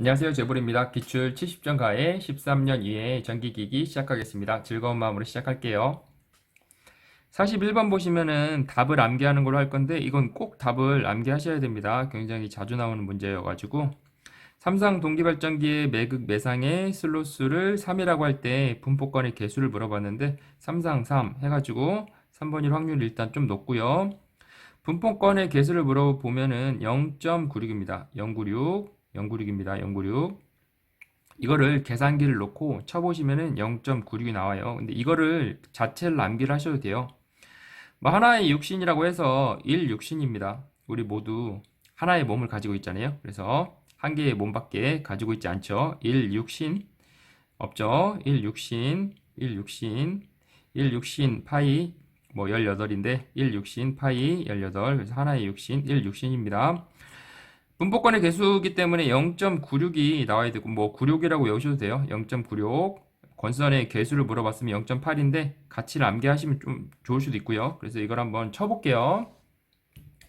안녕하세요. 재불입니다. 기출 70점 가의 13년 이해 전기기기 시작하겠습니다. 즐거운 마음으로 시작할게요. 41번 보시면은 답을 암기하는 걸로 할 건데 이건 꼭 답을 암기하셔야 됩니다. 굉장히 자주 나오는 문제여가지고 삼성 동기발전기의 매극 매상의 슬롯수를 3이라고 할 때 분포권의 개수를 물어봤는데 3상 3 해가지고 3번일 확률이 일단 좀 높고요. 분포권의 개수를 물어보면은 0.96입니다. 096, 096입니다. 096. 이거를 계산기를 놓고 쳐보시면은 0.96이 나와요. 근데 이거를 자체를 남기를 하셔도 돼요. 뭐 하나의 육신이라고 해서 1육신입니다. 우리 모두 하나의 몸을 가지고 있잖아요. 그래서 한 개의 몸밖에 가지고 있지 않죠. 1육신 없죠. 1육신, 1육신, 1육신 파이 뭐 18인데 1육신 파이 18 그래서 하나의 육신 1육신입니다. 분포권의 개수이기 때문에 0.96이 나와야 되고 뭐 96이라고 외우셔도 돼요. 0.96 권선의 개수를 물어봤으면 0.8인데 가치를 암기하시면 좀 좋을 수도 있고요. 그래서 이걸 한번 쳐볼게요.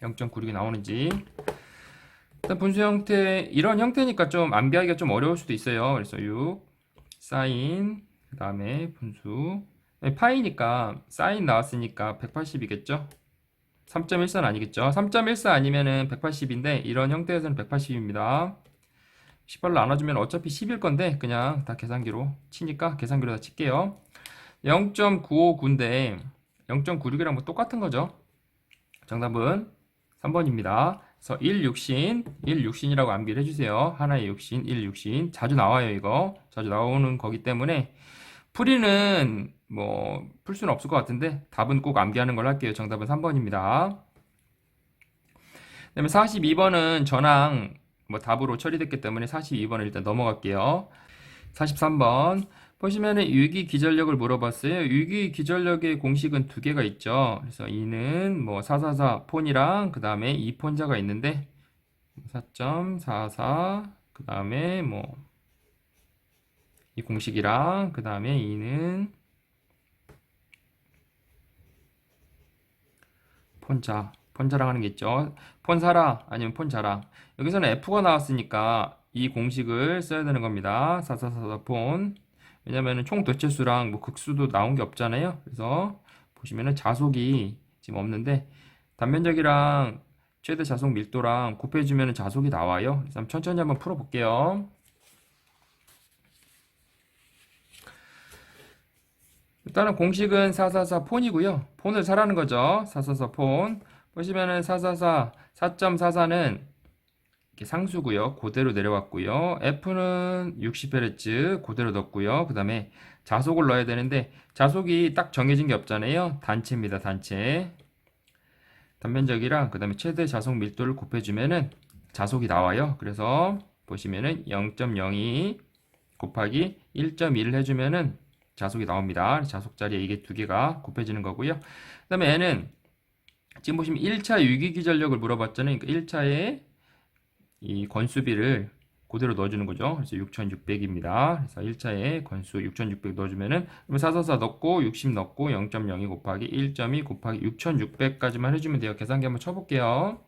0.96이 나오는지. 일단 분수 형태 이런 형태니까 좀 암기하기가 좀 어려울 수도 있어요. 그래서 6 사인 그 다음에 분수 파이니까 사인 나왔으니까 180이겠죠. 3.14는 아니겠죠. 3.14 아니면은 180인데 이런 형태에서는 180입니다. 18로 나눠주면 어차피 10일 건데 그냥 다 계산기로 치니까 계산기로 다 칠게요. 0.959인데 0.96이랑 뭐 똑같은 거죠. 정답은 3번입니다. 그래서 1육신, 1육신이라고 암기를 해주세요. 하나의 육신, 1육신. 자주 나와요, 이거. 자주 나오는 거기 때문에 풀이는 뭐 풀 수는 없을 것 같은데 답은 꼭 암기하는 걸 할게요. 정답은 3번입니다. 그다음에 42번은 전항 뭐 답으로 처리됐기 때문에 42번을 일단 넘어갈게요. 43번 보시면은 유기기전력을 물어봤어요. 유기기전력의 공식은 두 개가 있죠. 그래서 이는 뭐 444 폰이랑 그 다음에 2폰자가 있는데 4.44 그 다음에 뭐 이 공식이랑 그 다음에 이는 폰자랑 하는 게 있죠. 폰사라 아니면 폰자랑. 여기서는 F가 나왔으니까 이 공식을 써야 되는 겁니다. 4444 폰. 왜냐면은 총 도체수랑 뭐 극수도 나온 게 없잖아요. 그래서 보시면은 자속이 지금 없는데 단면적이랑 최대 자속 밀도랑 곱해주면은 자속이 나와요. 그래서 천천히 한번 풀어볼게요. 일단은 공식은 444 폰이고요. 폰을 사라는 거죠. 444 폰. 보시면은 444, 4.44는 상수고요. 그대로 내려왔고요. F는 60Hz 그대로 넣었고요. 그 다음에 자속을 넣어야 되는데 자속이 딱 정해진 게 없잖아요. 단체입니다. 단체. 단면적이랑 그 다음에 최대 자속 밀도를 곱해주면은 자속이 나와요. 그래서 보시면은 0.02 곱하기 1.1을 해주면은 자속이 나옵니다. 자속 자리에 이게 두 개가 곱해지는 거고요. 그 다음에 N은 지금 보시면 1차 유기기전력을 물어봤잖아요. 그러니까 1차에 이 건수비를 그대로 넣어주는 거죠. 그래서 6600입니다. 그래서 1차에 건수 6600 넣어주면은 444 넣고 60 넣고 0.02 곱하기 1.2 곱하기 6600까지만 해주면 돼요. 계산기 한번 쳐볼게요.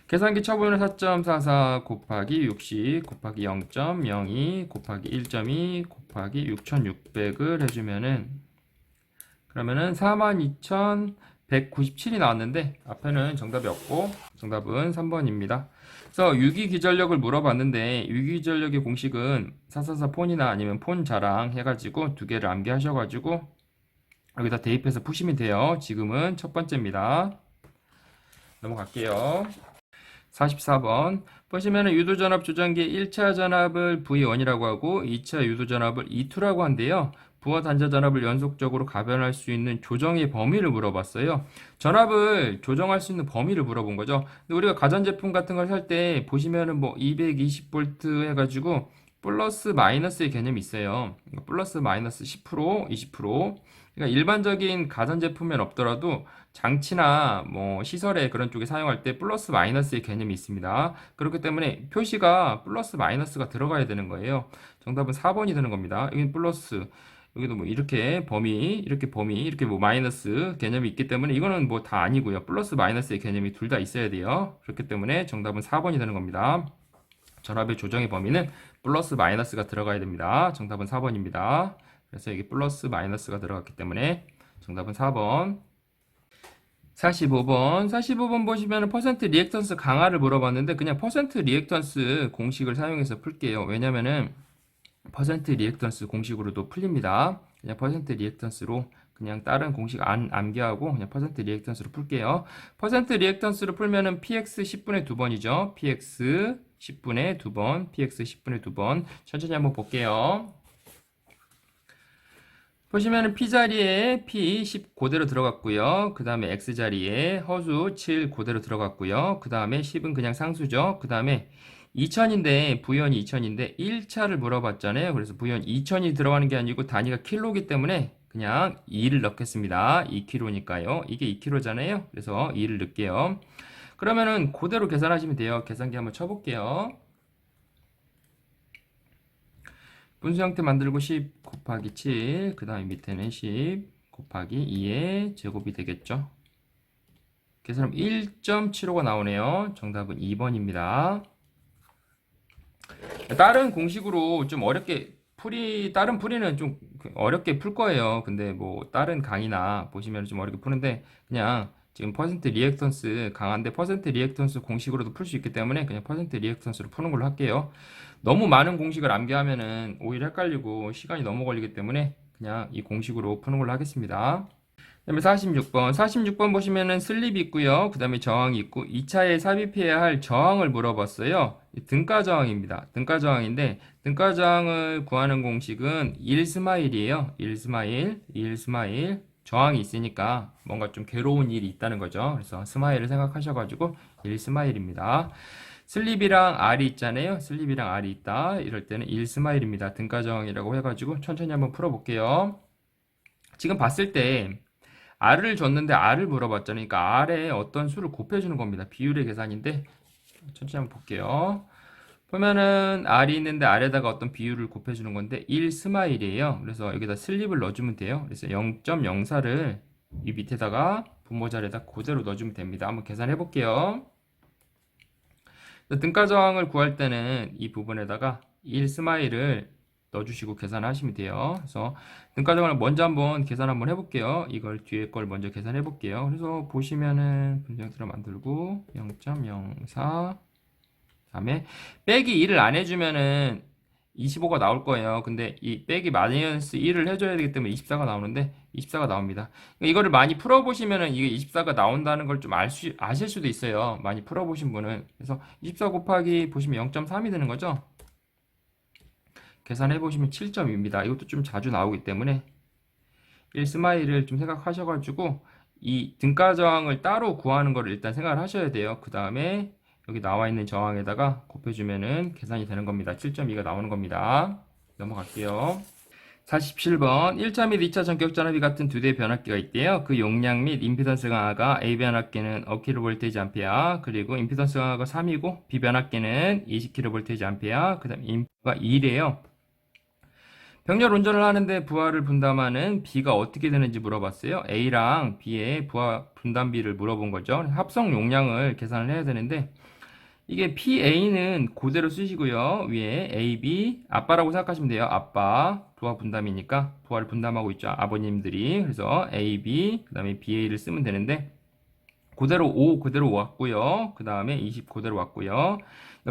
계산기 쳐보면 4.44 곱하기 60 곱하기 0.02 곱하기 1.2 곱하기 6600을 해주면은 그러면은 42,197이 나왔는데 앞에는 정답이 없고 정답은 3번입니다. 그래서 유기기전력을 물어봤는데 유기기전력의 공식은 444 폰이나 아니면 폰 자랑 해가지고 두 개를 암기하셔가지고 여기다 대입해서 푸시면 돼요. 지금은 첫 번째입니다. 넘어갈게요. 44번 보시면은 유도전압 조정기의 1차 전압을 V1이라고 하고 2차 유도전압을 E2라고 한대요. 부하 단자 전압을 연속적으로 가변할 수 있는 조정의 범위를 물어봤어요. 전압을 조정할 수 있는 범위를 물어본 거죠. 근데 우리가 가전제품 같은 걸 살 때 보시면은 뭐 220V 해가지고 플러스 마이너스의 개념이 있어요. 그러니까 플러스 마이너스 10%, 20%. 그러니까 일반적인 가전제품엔 없더라도 장치나 뭐 시설에 그런 쪽에 사용할 때 플러스 마이너스의 개념이 있습니다. 그렇기 때문에 표시가 플러스 마이너스가 들어가야 되는 거예요. 정답은 4번이 되는 겁니다. 여기 플러스 여기도 뭐 이렇게 범위, 이렇게 뭐 마이너스 개념이 있기 때문에 이거는 뭐 다 아니고요. 플러스 마이너스의 개념이 둘 다 있어야 돼요. 그렇기 때문에 정답은 4번이 되는 겁니다. 전압의 조정의 범위는 플러스 마이너스가 들어가야 됩니다. 정답은 4번입니다. 그래서 이게 플러스 마이너스가 들어갔기 때문에 정답은 4번. 45번 보시면 퍼센트 리액턴스 강화를 물어봤는데 그냥 퍼센트 리액턴스 공식을 사용해서 풀게요. 왜냐면은 퍼센트 리액턴스 공식으로도 풀립니다. 그냥 퍼센트 리액턴스로 그냥 다른 공식 안 암기하고 그냥 퍼센트 리액턴스로 풀게요. 퍼센트 리액턴스로 풀면은 px 10분의 2번이죠. px 10분의 2번, px 10분의 2번. 천천히 한번 볼게요. 보시면은 p 자리에 p 10 그대로 들어갔고요. 그 다음에 x 자리에 허수 7 그대로 들어갔고요. 그 다음에 10은 그냥 상수죠. 그 다음에 2000인데 부연이 2000인데 1차를 물어봤잖아요. 그래서 부연 2000이 들어가는 게 아니고 단위가 킬로기 때문에 그냥 2를 넣겠습니다. 2kg니까요. 이게 2kg잖아요. 그래서 2를 넣을게요. 그러면은 그대로 계산하시면 돼요. 계산기 한번 쳐볼게요. 분수 형태 만들고 10 곱하기 7, 그 다음에 밑에는 10 곱하기 2의 제곱이 되겠죠. 계산하면 1.75가 나오네요. 정답은 2번입니다. 다른 공식으로 좀 다른 풀이는 좀 어렵게 풀 거예요. 근데 뭐 다른 강의나 보시면 좀 어렵게 푸는데 그냥 지금 퍼센트 리액턴스 강한데 퍼센트 리액턴스 공식으로도 풀 수 있기 때문에 그냥 퍼센트 리액턴스로 푸는 걸로 할게요. 너무 많은 공식을 암기하면은 오히려 헷갈리고 시간이 너무 걸리기 때문에 그냥 이 공식으로 푸는 걸로 하겠습니다. 그다음에 46번 보시면은 슬립이 있고요. 그 다음에 저항이 있고 2차에 삽입해야 할 저항을 물어봤어요. 등가 저항입니다. 등가 저항인데 등가 저항을 구하는 공식은 1스마일이에요. 1스마일. 저항이 있으니까 뭔가 좀 괴로운 일이 있다는 거죠. 그래서 스마일을 생각하셔가지고 1스마일입니다. 슬립이랑 R이 있잖아요. 슬립이랑 R이 있다. 이럴 때는 1스마일입니다. 등가 저항이라고 해가지고 천천히 한번 풀어볼게요. 지금 봤을 때 R을 줬는데 R을 물어봤잖아요. 그러니까 R에 어떤 수를 곱해주는 겁니다. 비율의 계산인데 천천히 한번 볼게요. 보면은 R이 있는데 R에다가 어떤 비율을 곱해주는 건데 1 스마일이에요. 그래서 여기다 슬립을 넣어주면 돼요. 그래서 0.04를 이 밑에다가 분모 자리에다 그대로 넣어주면 됩니다. 한번 계산해 볼게요. 등가 저항을 구할 때는 이 부분에다가 1 스마일을 넣어주시고 계산하시면 돼요. 그래서 등가 저항을 먼저 한번 계산 한번 해볼게요. 이걸 뒤에 걸 먼저 계산해 볼게요. 그래서 보시면은 분정표를 만들고 0.04 다음에 빼기 1을 안 해주면은 25가 나올 거예요. 근데 이 빼기 마이너스 1을 해줘야 되기 때문에 24가 나오는데 24가 나옵니다. 이거를 많이 풀어보시면은 이게 24가 나온다는 걸 좀 아실 수도 있어요. 많이 풀어보신 분은. 그래서 24 곱하기 보시면 0.3이 되는 거죠. 계산해보시면 7점입니다. 이것도 좀 자주 나오기 때문에 1스마일을 좀 생각하셔가지고 이 등가 저항을 따로 구하는 거를 일단 생각을 하셔야 돼요. 그 다음에 여기 나와 있는 저항에다가 곱해주면은 계산이 되는 겁니다. 7.2가 나오는 겁니다. 넘어갈게요. 47번 1차 및 2차 전격 전압이 같은 두 대의 변압기가 있대요. 그 용량 및 임피던스 강화가 A 변압기는 5kV 암페어 그리고 임피던스 강화가 3이고 B 변압기는 20kV 암페어 그 다음 임프가 2래요. 병렬 운전을 하는데 부하를 분담하는 B가 어떻게 되는지 물어봤어요. A랑 B의 부하 분담비를 물어본 거죠. 합성 용량을 계산을 해야 되는데 이게 PA는 그대로 쓰시고요. 위에 AB 아빠라고 생각하시면 돼요. 아빠 부하 분담이니까 부하를 분담하고 있죠. 아버님들이. 그래서 AB 그 다음에 BA를 쓰면 되는데 그대로 5 그대로 왔고요. 그 다음에 20 그대로 왔고요.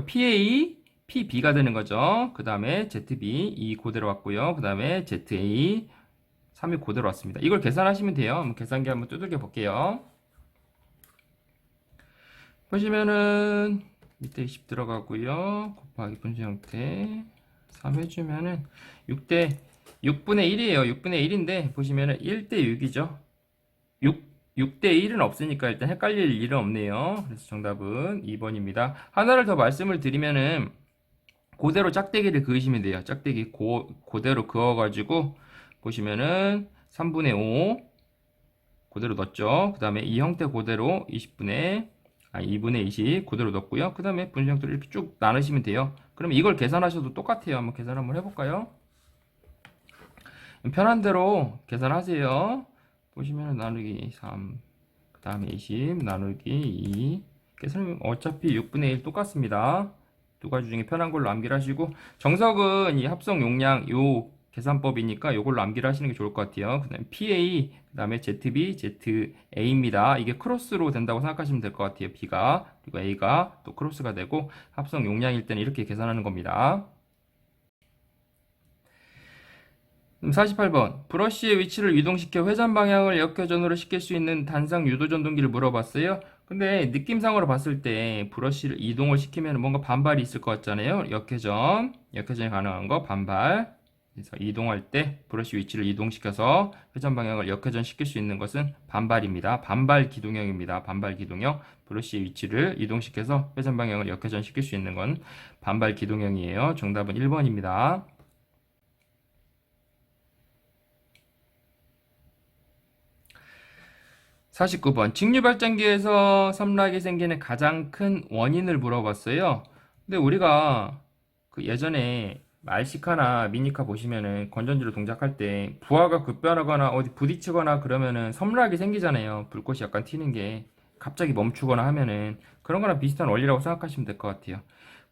PA PB가 되는 거죠. 그 다음에 ZB 2 그대로 왔고요. 그 다음에 ZA 3이 그대로 왔습니다. 이걸 계산하시면 돼요. 계산기 한번 두들겨 볼게요. 보시면은 밑에 20 들어가고요. 곱하기 분수 형태 3 해주면은 6분의 1이에요. 6분의 1인데 보시면은 1대 6이죠. 6대 1은 없으니까 일단 헷갈릴 일은 없네요. 그래서 정답은 2번입니다. 하나를 더 말씀을 드리면은 그대로 짝대기를 그으시면 돼요. 짝대기 그대로 그어가지고 보시면은 3분의 5 그대로 넣었죠. 그 다음에 이 형태 그대로 2분의 20 그대로 넣었고요. 그 다음에 분수 형태를 이렇게 쭉 나누시면 돼요. 그럼 이걸 계산하셔도 똑같아요. 한번 계산 한번 해볼까요? 편한 대로 계산하세요. 보시면 나누기 3, 그 다음에 20 나누기 2. 계산하면 어차피 6분의 1 똑같습니다. 두 가지 중에 편한 걸로 암기를 하시고, 정석은 이 합성 용량 요 계산법이니까 요걸로 암기를 하시는 게 좋을 것 같아요. 그 다음에 PA, 그 다음에 ZB, ZA입니다. 이게 크로스로 된다고 생각하시면 될 것 같아요. B가, 그리고 A가 또 크로스가 되고, 합성 용량일 때는 이렇게 계산하는 겁니다. 48번. 브러쉬의 위치를 이동시켜 회전 방향을 역회전으로 시킬 수 있는 단상 유도 전동기를 물어봤어요. 근데 느낌상으로 봤을 때 브러쉬를 이동을 시키면 뭔가 반발이 있을 것 같잖아요. 역회전이 가능한 거 반발. 그래서 이동할 때 브러쉬 위치를 이동시켜서 회전 방향을 역회전 시킬 수 있는 것은 반발입니다. 반발 기동형입니다. 반발 기동형. 브러쉬의 위치를 이동시켜서 회전 방향을 역회전 시킬 수 있는 건 반발 기동형이에요. 정답은 1번입니다. 49번. 직류발전기에서 섬락이 생기는 가장 큰 원인을 물어봤어요. 근데 우리가 그 예전에 RC카나 미니카 보시면은 건전지로 동작할 때 부하가 급변하거나 어디 부딪히거나 그러면은 섬락이 생기잖아요. 불꽃이 약간 튀는 게 갑자기 멈추거나 하면은 그런 거랑 비슷한 원리라고 생각하시면 될 것 같아요.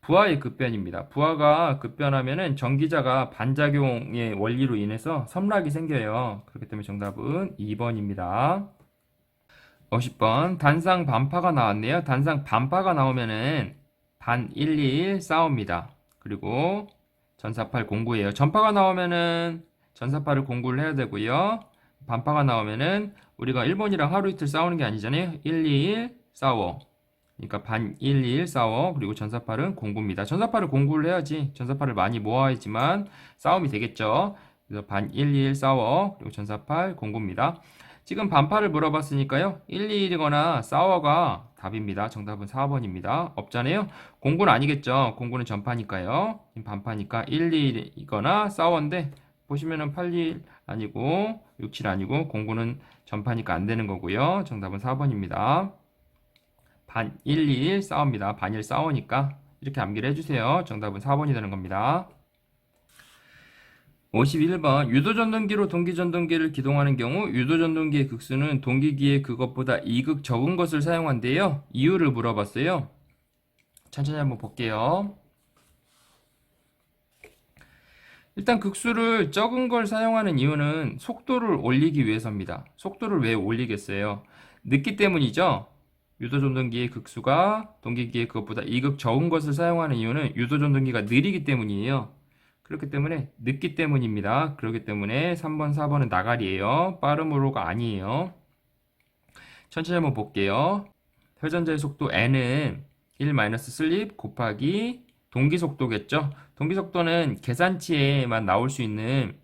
부하의 급변입니다. 부하가 급변하면은 전기자가 반작용의 원리로 인해서 섬락이 생겨요. 그렇기 때문에 정답은 2번입니다. 50번. 단상 반파가 나왔네요. 단상 반파가 나오면은 반 121 싸웁니다. 그리고 전사팔 공구예요. 전파가 나오면은 전사팔을 공구를 해야 되고요. 반파가 나오면은 우리가 1번이랑 하루 이틀 싸우는 게 아니잖아요. 121 싸워. 그러니까 반 121 싸워. 그리고 전사팔은 공구입니다. 전사팔을 공구를 해야지. 전사팔을 많이 모아야지만 싸움이 되겠죠. 그래서 반 121 싸워. 그리고 전사팔 공구입니다. 지금 반파를 물어봤으니까요. 121이거나 싸워가 답입니다. 정답은 4번입니다. 없잖아요. 공구는 아니겠죠. 공구는 전파니까요. 반파니까 121이거나 싸워인데 보시면은 81 아니고 67 아니고 공구는 전파니까 안 되는 거고요. 정답은 4번입니다. 반 121 싸웁니다. 반일 싸우니까 이렇게 암기를 해주세요. 정답은 4번이 되는 겁니다. 51번. 유도전동기로 동기전동기를 기동하는 경우 유도전동기의 극수는 동기기의 그것보다 2극 적은 것을 사용한대요. 이유를 물어봤어요. 천천히 한번 볼게요. 일단 극수를 적은 걸 사용하는 이유는 속도를 올리기 위해서입니다. 속도를 왜 올리겠어요? 늦기 때문이죠. 유도전동기의 극수가 동기기의 그것보다 2극 적은 것을 사용하는 이유는 유도전동기가 느리기 때문이에요. 그렇기 때문에 늦기 때문입니다. 그렇기 때문에 3번, 4번은 나가리예요. 빠름으로가 아니에요. 천천히 한번 볼게요. 회전자의 속도 n은 1-슬립 곱하기 동기 속도겠죠. 동기 속도는 계산치에만 나올 수 있는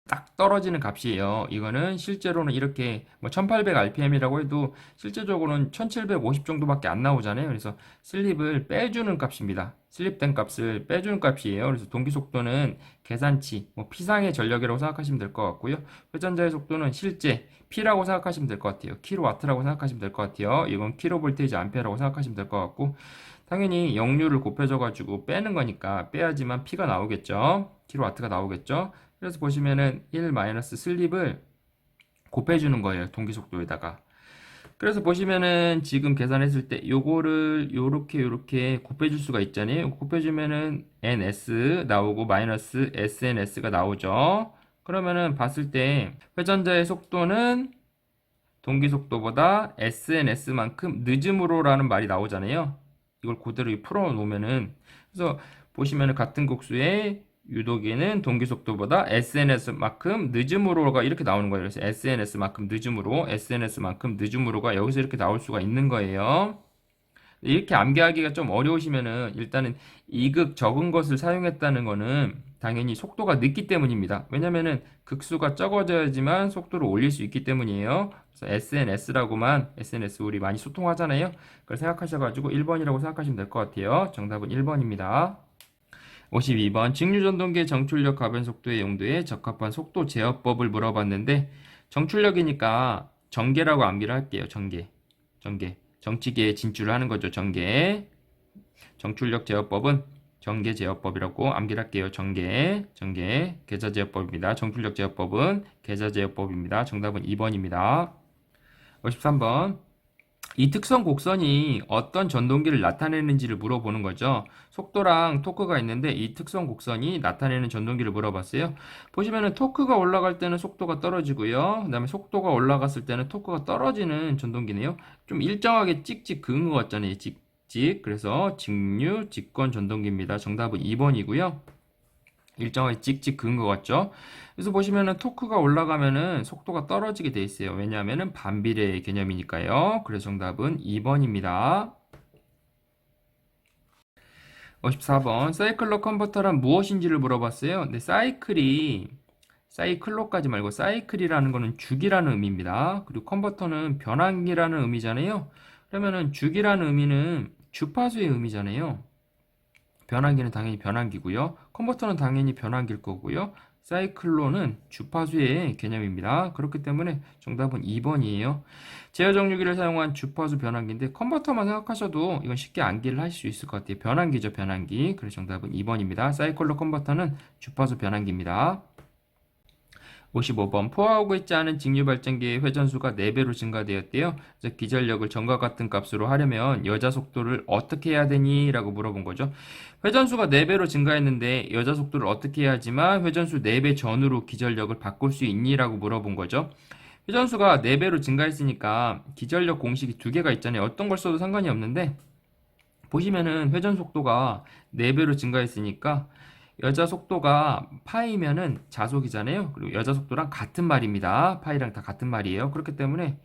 딱 떨어지는 값이에요. 이거는 실제로는 이렇게 뭐 1800rpm이라고 해도 실제적으로는 1750 정도밖에 안 나오잖아요. 그래서 슬립을 빼주는 값입니다. 슬립된 값을 빼주는 값이에요. 그래서 동기 속도는 계산치, 뭐 P상의 전력이라고 생각하시면 될 것 같고요. 회전자의 속도는 실제 P라고 생각하시면 될 것 같아요. 킬로와트라고 생각하시면 될 것 같아요. 이건 킬로볼테이지 암페어라고 생각하시면 될 것 같고, 당연히 역류를 곱해줘가지고 빼는 거니까 빼야지만 P가 나오겠죠. 킬로와트가 나오겠죠. 그래서 보시면은 1-슬립을 곱해주는 거예요. 동기 속도에다가. 그래서 보시면은 지금 계산했을 때 요거를 요렇게 곱해줄 수가 있잖아요. 곱해주면은 ns 나오고 마이너스 sns가 나오죠. 그러면은 봤을 때 회전자의 속도는 동기 속도보다 sns만큼 늦음으로라는 말이 나오잖아요. 이걸 그대로 풀어 놓으면은, 그래서 보시면은 같은 곡수의 유도기는 동기 속도보다 SNS만큼 늦음으로가 이렇게 나오는 거예요. 그래서 SNS만큼 늦음으로, SNS만큼 늦음으로가 여기서 이렇게 나올 수가 있는 거예요. 이렇게 암기하기가 좀 어려우시면은 일단은 이극 적은 것을 사용했다는 거는 당연히 속도가 늦기 때문입니다. 왜냐면은 극수가 적어져야지만 속도를 올릴 수 있기 때문이에요. 그래서 SNS라고만, SNS 우리 많이 소통하잖아요. 그걸 생각하셔가지고 1번이라고 생각하시면 될 것 같아요. 정답은 1번입니다. 52번. 직류전동기의 정출력 가변 속도의 용도에 적합한 속도 제어법을 물어봤는데, 정출력이니까 전개라고 암기를 할게요. 전개. 정치계에 진출을 하는 거죠. 전개. 정출력 제어법은 전개 제어법이라고 암기를 할게요. 전개, 계좌 제어법입니다. 정출력 제어법은 계좌 제어법입니다. 정답은 2번입니다. 53번. 이 특성 곡선이 어떤 전동기를 나타내는지를 물어보는 거죠. 속도랑 토크가 있는데 이 특성 곡선이 나타내는 전동기를 물어봤어요. 보시면은 토크가 올라갈 때는 속도가 떨어지고요. 그 다음에 속도가 올라갔을 때는 토크가 떨어지는 전동기네요. 좀 일정하게 찍찍 그은 것 같잖아요. 찍찍. 그래서 직류 직권 전동기입니다. 정답은 2번이고요. 일정하게 찍찍 그은 것 같죠? 그래서 보시면은 토크가 올라가면은 속도가 떨어지게 돼 있어요. 왜냐하면은 반비례 개념이니까요. 그래서 정답은 2번입니다. 54번. 사이클로 컨버터란 무엇인지를 물어봤어요. 근데 사이클로까지 말고 사이클이라는 거는 주기라는 의미입니다. 그리고 컨버터는 변환기라는 의미잖아요. 그러면은 주기라는 의미는 주파수의 의미잖아요. 변환기는 당연히 변환기고요. 컨버터는 당연히 변환기일 거고요. 사이클론은 주파수의 개념입니다. 그렇기 때문에 정답은 2번이에요. 제어 정류기를 사용한 주파수 변환기인데 컨버터만 생각하셔도 이건 쉽게 암기를 하실 수 있을 것 같아요. 변환기죠, 변환기. 그래서 정답은 2번입니다. 사이클론 컨버터는 주파수 변환기입니다. 55번. 포화하고 있지 않은 직류 발전기의 회전수가 4배로 증가되었대요. 그래서 기전력을 전과 같은 값으로 하려면 여자 속도를 어떻게 해야 되니? 라고 물어본 거죠. 회전수가 4배로 증가했는데 여자 속도를 어떻게 해야지만 회전수 4배 전후로 기전력을 바꿀 수 있니? 라고 물어본 거죠. 회전수가 4배로 증가했으니까 기전력 공식이 2개가 있잖아요. 어떤 걸 써도 상관이 없는데 보시면은 회전 속도가 4배로 증가했으니까 여자 속도가 파이면은 자속이잖아요. 그리고 여자 속도랑 같은 말입니다. 파이랑 다 같은 말이에요. 그렇기 때문에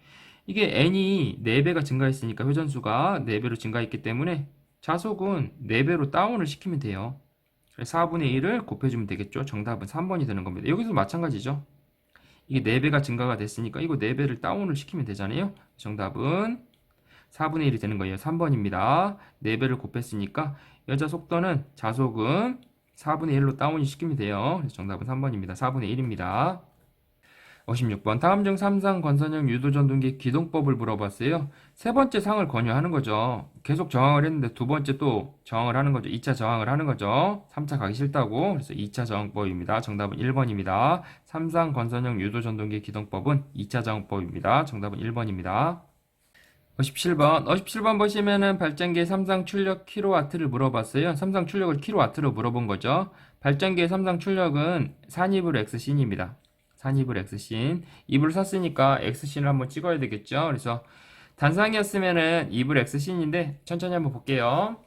이게 n이 4배가 증가했으니까 회전수가 4배로 증가했기 때문에 자속은 4배로 다운을 시키면 돼요. 4분의 1을 곱해주면 되겠죠. 정답은 3번이 되는 겁니다. 여기서 마찬가지죠. 이게 4배가 증가가 됐으니까 이거 4배를 다운을 시키면 되잖아요. 정답은 4분의 1이 되는 거예요. 3번입니다. 4배를 곱했으니까 여자 속도는 자속은 4분의 1로 다운이 시키면 돼요. 그래서 정답은 3번입니다. 4분의 1입니다. 56번. 다음 중 3상 건선형 유도전동기 기동법을 물어봤어요. 세 번째 상을 권유하는 거죠. 계속 저항을 했는데 두 번째 또 저항을 하는 거죠. 2차 저항을 하는 거죠. 3차 가기 싫다고. 그래서 2차 저항법입니다. 정답은 1번입니다. 3상 건선형 유도전동기 기동법은 2차 저항법입니다. 정답은 1번입니다. 57번. 57번 보시면은 발전기의 3상 출력 킬로와트를 물어봤어요. 3상 출력을 킬로와트로 물어본 거죠. 발전기의 3상 출력은 산이불 X신입니다. 산이불 X신. 이불을 샀으니까 X신을 한번 찍어야 되겠죠. 그래서 단상이었으면은 이불 X신인데 천천히 한번 볼게요.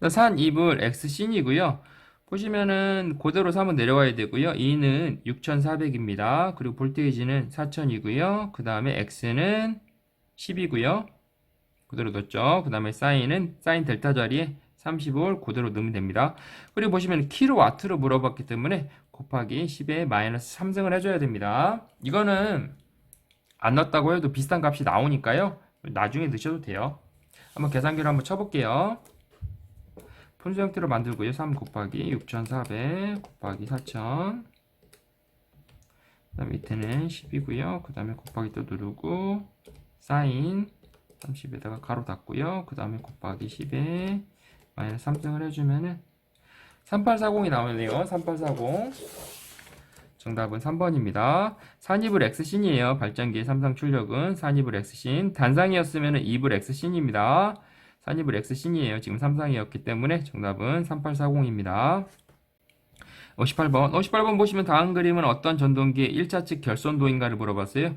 산이불 X신이고요. 보시면은 그대로 3은 내려와야 되고요. E는 6400입니다. 그리고 볼테이지는 4000이고요. 그 다음에 X는 10이고요. 그대로 넣었죠. 그 다음에 사인은 사인 델타 자리에 30을 그대로 넣으면 됩니다. 그리고 보시면 킬로와트로 물어봤기 때문에 곱하기 10에 마이너스 3승을 해줘야 됩니다. 이거는 안 넣었다고 해도 비슷한 값이 나오니까요. 나중에 넣으셔도 돼요. 한번 계산기로 한번 쳐볼게요. 분수 형태로 만들고요. 3 곱하기 6400 곱하기 4000. 그 다음 밑에는 10이고요. 그 다음에 곱하기 또 누르고 사인 30에다가 가로 닫고요. 그 다음에 곱하기 10에 마이너스 3승을 해주면은 3840이 나오네요. 3840. 정답은 3번입니다. 산이불 X신이에요. 발전기의 3상 출력은 산이불 X신. 단상이었으면 2불 X신입니다. 산이불 X신이에요. 지금 3상이었기 때문에 정답은 3840입니다. 58번. 58번 보시면 다음 그림은 어떤 전동기의 1차측 결손도인가를 물어봤어요.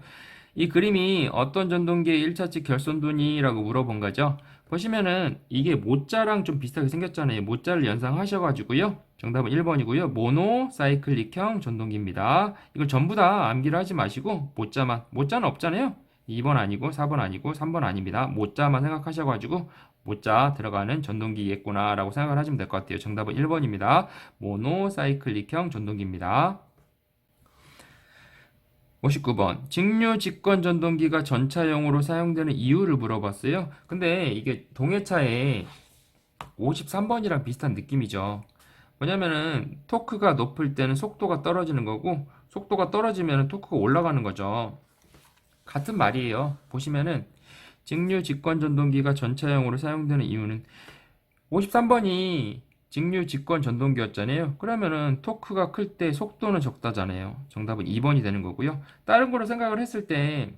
이 그림이 어떤 전동기의 1차측 결손도니? 라고 물어본 거죠. 보시면은 이게 모짜랑 좀 비슷하게 생겼잖아요. 모짜를 연상하셔가지고요. 정답은 1번이고요. 모노 사이클릭형 전동기입니다. 이걸 전부 다 암기를 하지 마시고 모짜만. 모짜는 없잖아요. 2번 아니고 4번 아니고 3번 아닙니다. 모짜만 생각하셔가지고 모짜 들어가는 전동기겠구나 라고 생각을 하시면 될 것 같아요. 정답은 1번입니다. 모노 사이클릭형 전동기입니다. 59번. 직류 직권 전동기가 전차용으로 사용되는 이유를 물어봤어요. 근데 이게 동해차에 53번이랑 비슷한 느낌이죠. 뭐냐면은 토크가 높을 때는 속도가 떨어지는 거고 속도가 떨어지면 토크가 올라가는 거죠. 같은 말이에요. 보시면은 직류 직권 전동기가 전차형으로 사용되는 이유는 53번이 직류 직권 전동기였잖아요. 그러면은 토크가 클 때 속도는 적다잖아요. 정답은 2번이 되는 거고요. 다른 거로 생각을 했을 때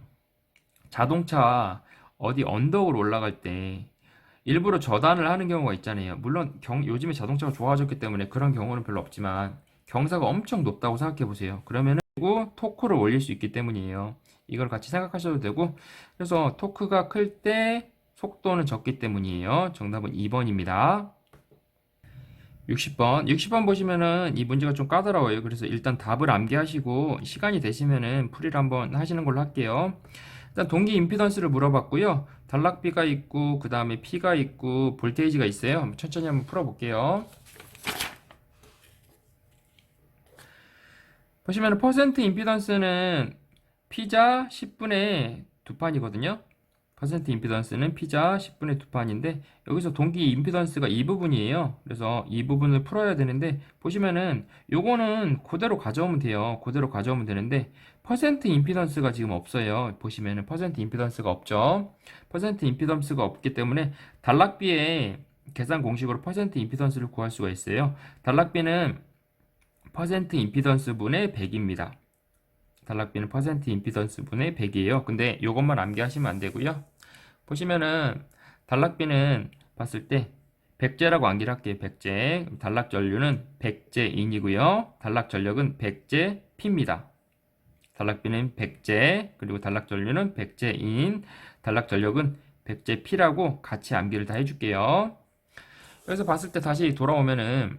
자동차 어디 언덕으로 올라갈 때 일부러 저단을 하는 경우가 있잖아요. 물론 요즘에 자동차가 좋아졌기 때문에 그런 경우는 별로 없지만 경사가 엄청 높다고 생각해 보세요. 그러면은 그리고 토크를 올릴 수 있기 때문이에요. 이걸 같이 생각하셔도 되고, 그래서 토크가 클 때 속도는 적기 때문이에요. 정답은 2번입니다. 60번. 60번 보시면은 이 문제가 좀 까다로워요. 그래서 일단 답을 암기하시고 시간이 되시면은 풀이를 한번 하시는 걸로 할게요. 일단 동기 임피던스를 물어봤고요. 단락비가 있고 그 다음에 P가 있고 볼테이지가 있어요. 천천히 한번 풀어볼게요. 보시면은 퍼센트 임피던스는 P자 10분의 2판이거든요. 퍼센트 임피던스는 P자 10분의 2판인데 여기서 동기 임피던스가 이 부분이에요. 그래서 이 부분을 풀어야 되는데 보시면은 요거는 그대로 가져오면 돼요. 그대로 가져오면 되는데 퍼센트 임피던스가 지금 없어요. 보시면은 퍼센트 임피던스가 없죠. 퍼센트 임피던스가 없기 때문에 단락비의 계산 공식으로 퍼센트 임피던스를 구할 수가 있어요. 단락비는 퍼센트 임피던스 분의 100입니다. 단락비는 퍼센트 임피던스 분의 100이에요. 근데 이것만 암기하시면 안 되고요. 보시면은 단락비는 봤을 때 백제라고 암기를 할게요. 백제. 단락 전류는 백제인이고요. 단락 전력은 백제 P입니다. 단락비는 백제, 그리고 단락 전류는 백제인, 단락 전력은 백제 P라고 같이 암기를 다 해줄게요. 그래서 봤을 때 다시 돌아오면은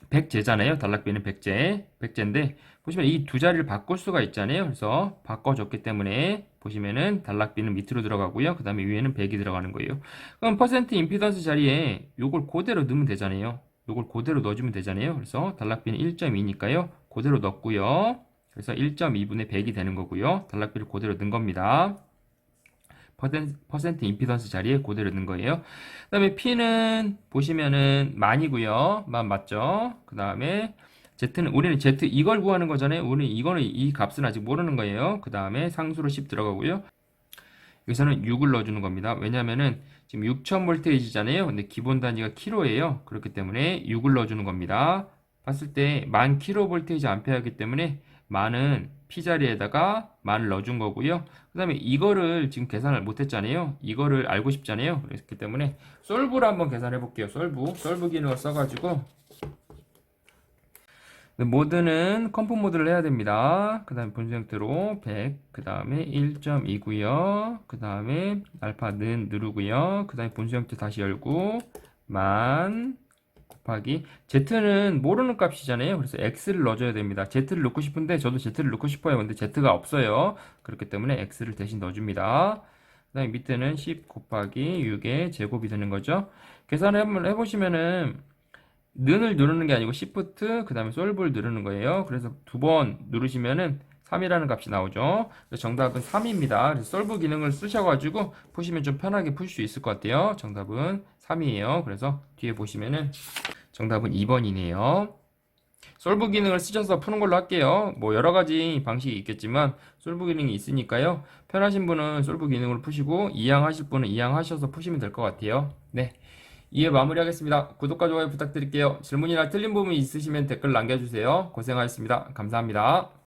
백제잖아요. 단락비는 백제인데 보시면 이 두 자리를 바꿀 수가 있잖아요. 그래서 바꿔줬기 때문에 보시면은 단락비는 밑으로 들어가고요. 그 다음에 위에는 100이 들어가는 거예요. 그럼 퍼센트 임피던스 자리에 요걸 그대로 넣으면 되잖아요. 요걸 그대로 넣어주면 되잖아요. 그래서 단락비는 1.2니까요. 그대로 넣고요. 그래서 1.2분의 100이 되는 거고요. 단락비를 그대로 넣은 겁니다. 퍼센트 임피던스 자리에 그대로 넣은 거예요. 그 다음에 P는 보시면은 만이고요. 만 맞죠? 그 다음에 Z는 우리는 Z 이걸 구하는 거잖아요. 우리는 이거는 이 값은 아직 모르는 거예요. 그 다음에 상수로 10 들어가고요. 여기서는 6을 넣어주는 겁니다. 왜냐면은 지금 6000볼테이지잖아요. 근데 기본 단위가 킬로예요. 그렇기 때문에 6을 넣어주는 겁니다. 봤을 때 1000kVA 암페어이기 때문에 만은 P자리에다가 만을 넣어준 거고요. 그 다음에 이거를 지금 계산을 못했잖아요. 이거를 알고 싶잖아요. 그렇기 때문에 솔브를 한번 계산해 볼게요. 솔브 기능을 써가지고 모드는 컴포 모드를 해야 됩니다. 그 다음에 분수 형태로 100, 그 다음에 1.2고요. 그 다음에 알파는 누르고요. 그 다음에 분수 형태 다시 열고 만 곱하기 Z는 모르는 값이잖아요. 그래서 X를 넣어줘야 됩니다. Z를 넣고 싶은데 저도 Z를 넣고 싶어요. 근데 Z가 없어요. 그렇기 때문에 X를 대신 넣어줍니다. 그 다음에 밑에는 10 곱하기 6의 제곱이 되는 거죠. 계산을 한번 해보시면은 는을 누르는 게 아니고 Shift 그 다음에 솔브를 누르는 거예요. 그래서 두 번 누르시면은 3이라는 값이 나오죠. 그래서 정답은 3입니다. 그래서 솔브 기능을 쓰셔가지고 푸시면 좀 편하게 풀 수 있을 것 같아요. 정답은 3이에요. 그래서 뒤에 보시면은 정답은 2번이네요. 솔브 기능을 쓰셔서 푸는 걸로 할게요. 뭐 여러 가지 방식이 있겠지만 솔브 기능이 있으니까요. 편하신 분은 솔브 기능으로 푸시고 이항하실 분은 이항하셔서 푸시면 될 것 같아요. 네. 이에 마무리하겠습니다. 구독과 좋아요 부탁드릴게요. 질문이나 틀린 부분이 있으시면 댓글 남겨주세요. 고생하셨습니다. 감사합니다.